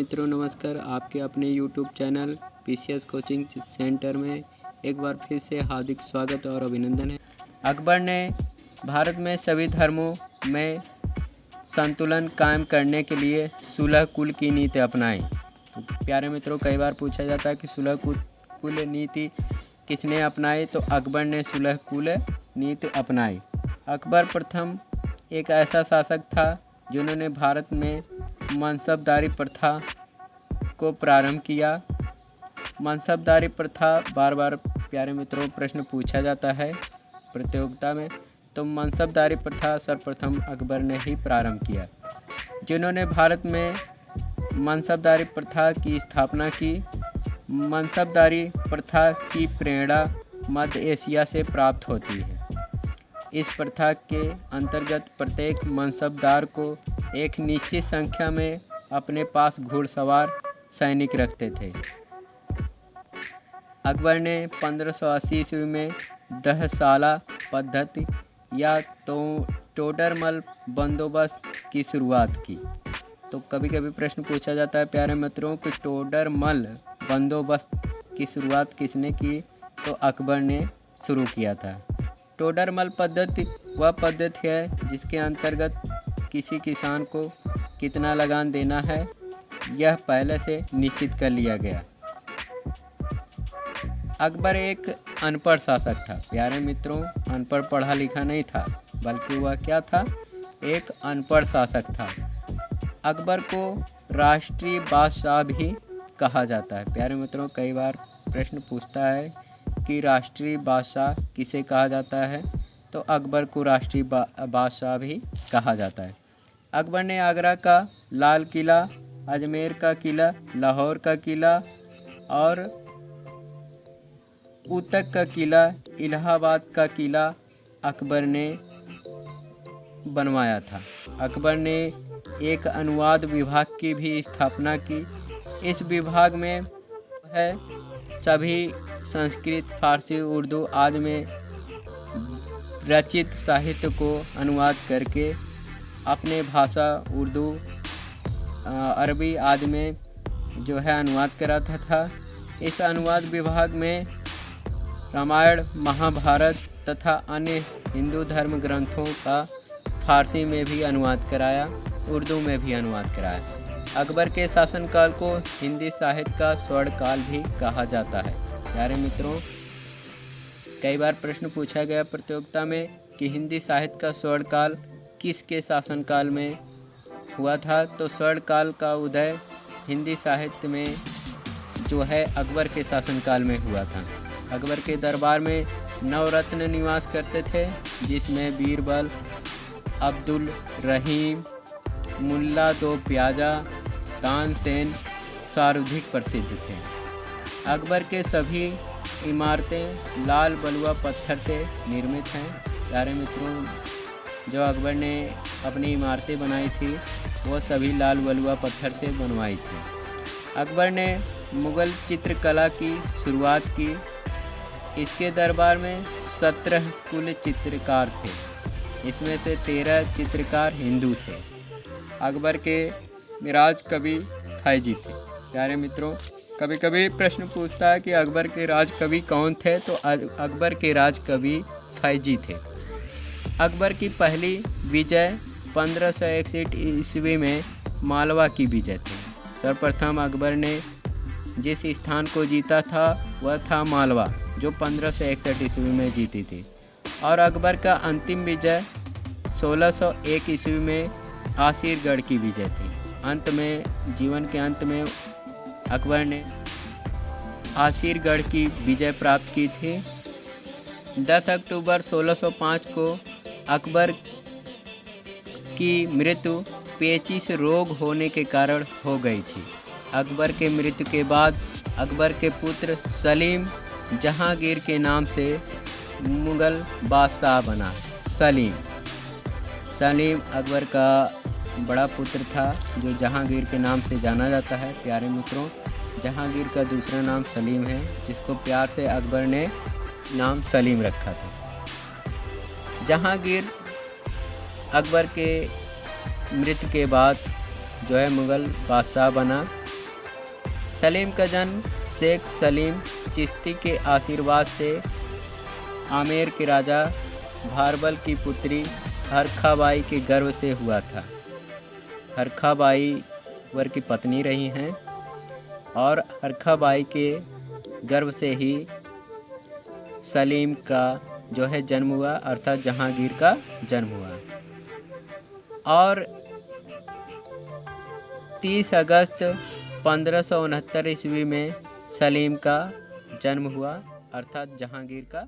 मित्रों नमस्कार। आपके अपने YouTube channel PCS coaching centre में एक बार फिर से हार्दिक स्वागत और अभिनंदन है। अकबर ने भारत में सभी धर्मों में संतुलन कायम करने के लिए सुलह कुल की नीति अपनाई। तो प्यारे मित्रों, कई बार पूछा जाता है कि सुलह कुल नीति किसने अपनाई, तो अकबर ने सुलह कुल नीति अपनाई। अकबर प्रथम एक ऐसा शासक था जिन्होंने भारत में मनसबदारी प्रथा को प्रारंभ किया। मनसबदारी प्रथा बार बार प्यारे मित्रों प्रश्न पूछा जाता है प्रतियोगिता में, तो मनसबदारी प्रथा सर्वप्रथम अकबर ने ही प्रारंभ किया, जिन्होंने भारत में मनसबदारी प्रथा की स्थापना की। मनसबदारी प्रथा की प्रेरणा मध्य एशिया से प्राप्त होती है। इस प्रथा के अंतर्गत प्रत्येक मनसबदार को एक निश्चित संख्या में अपने पास घुड़सवार सैनिक रखते थे। अकबर ने 1580 ईस्वी में दहसाला पद्धति या तो टोडरमल बंदोबस्त की शुरुआत की। तो कभी कभी प्रश्न पूछा जाता है प्यारे मित्रों कि टोडरमल बंदोबस्त की शुरुआत किसने की, तो अकबर ने शुरू किया था। टोडरमल पद्धति वह पद्धति है जिसके अंतर्गत किसी किसान को कितना लगान देना है यह पहले से निश्चित कर लिया गया। अकबर एक अनपढ़ शासक था प्यारे मित्रों, अनपढ़ पढ़ा लिखा नहीं था, बल्कि वह क्या था, एक अनपढ़ शासक था। अकबर को राष्ट्रीय बादशाह भी कहा जाता है। प्यारे मित्रों, कई बार प्रश्न पूछता है कि राष्ट्रीय बादशाह किसे कहा जाता है, तो अकबर को राष्ट्रीय बादशाह भी कहा जाता है। अकबर ने आगरा का लाल किला, अजमेर का किला, लाहौर का किला और ऊतक का किला, इलाहाबाद का किला अकबर ने बनवाया था। अकबर ने एक अनुवाद विभाग की भी स्थापना की। इस विभाग में है सभी संस्कृत, फारसी, उर्दू आदि में रचित साहित्य को अनुवाद करके अपने भाषा उर्दू, अरबी आदि में जो है अनुवाद कराता था। इस अनुवाद विभाग में रामायण, महाभारत तथा अन्य हिंदू धर्म ग्रंथों का फारसी में भी अनुवाद कराया, उर्दू में भी अनुवाद कराया। अकबर के शासनकाल को हिंदी साहित्य का स्वर्णकाल भी कहा जाता है। प्यारे मित्रों, कई बार प्रश्न पूछा गया प्रतियोगिता में कि हिंदी साहित्य का स्वर्णकाल किसके शासनकाल में हुआ था, तो स्वर्णकाल का उदय हिंदी साहित्य में जो है अकबर के शासनकाल में हुआ था। अकबर के दरबार में नवरत्न निवास करते थे, जिसमें बीरबल, अब्दुल रहीम, मुल्ला दो प्याजा, तानसेन सर्वाधिक प्रसिद्ध थे। अकबर के सभी इमारतें लाल बलुआ पत्थर से निर्मित हैं। प्यारे मित्रों, जो अकबर ने अपनी इमारतें बनाई थी वो सभी लाल बलुआ पत्थर से बनवाई थी। अकबर ने मुग़ल चित्रकला की शुरुआत की। इसके दरबार में 17 कुल चित्रकार थे, इसमें से 13 चित्रकार हिंदू थे। अकबर के मिराज कवि फैजी थे। प्यारे मित्रों, कभी कभी प्रश्न पूछता है कि अकबर के राज कवि कौन थे, तो अकबर के राज कवि फैजी थे। अकबर की पहली विजय 1561 ईस्वी में मालवा की विजय थी। सर्वप्रथम अकबर ने जिस स्थान को जीता था वह था मालवा, जो 1561 ईस्वी में जीती थी। और अकबर का अंतिम विजय 1601 ईस्वी में आसिरगढ़ की विजय थी। अंत में, जीवन के अंत में अकबर ने आसिरगढ़ की विजय प्राप्त की थी। 10 अक्टूबर 1605 को अकबर की मृत्यु पेचिश रोग होने के कारण हो गई थी। अकबर के मृत्यु के बाद अकबर के पुत्र सलीम जहांगीर के नाम से मुग़ल बादशाह बना। सलीम अकबर का बड़ा पुत्र था, जो जहांगीर के नाम से जाना जाता है। प्यारे मित्रों, जहांगीर का दूसरा नाम सलीम है, जिसको प्यार से अकबर ने नाम सलीम रखा था। जहांगीर अकबर के मृत्यु के बाद जो है मुग़ल बादशाह बना। सलीम का जन्म शेख सलीम चिश्ती के आशीर्वाद से आमेर के राजा भारबल की पुत्री हरखा बाई के गर्भ से हुआ था। हरखा बाई अकबर की पत्नी रही हैं और हरखा बाई के गर्भ से ही सलीम का जो है जन्म हुआ, अर्थात जहांगीर का जन्म हुआ। और 30 अगस्त 1569 ईस्वी में सलीम का जन्म हुआ, अर्थात जहांगीर का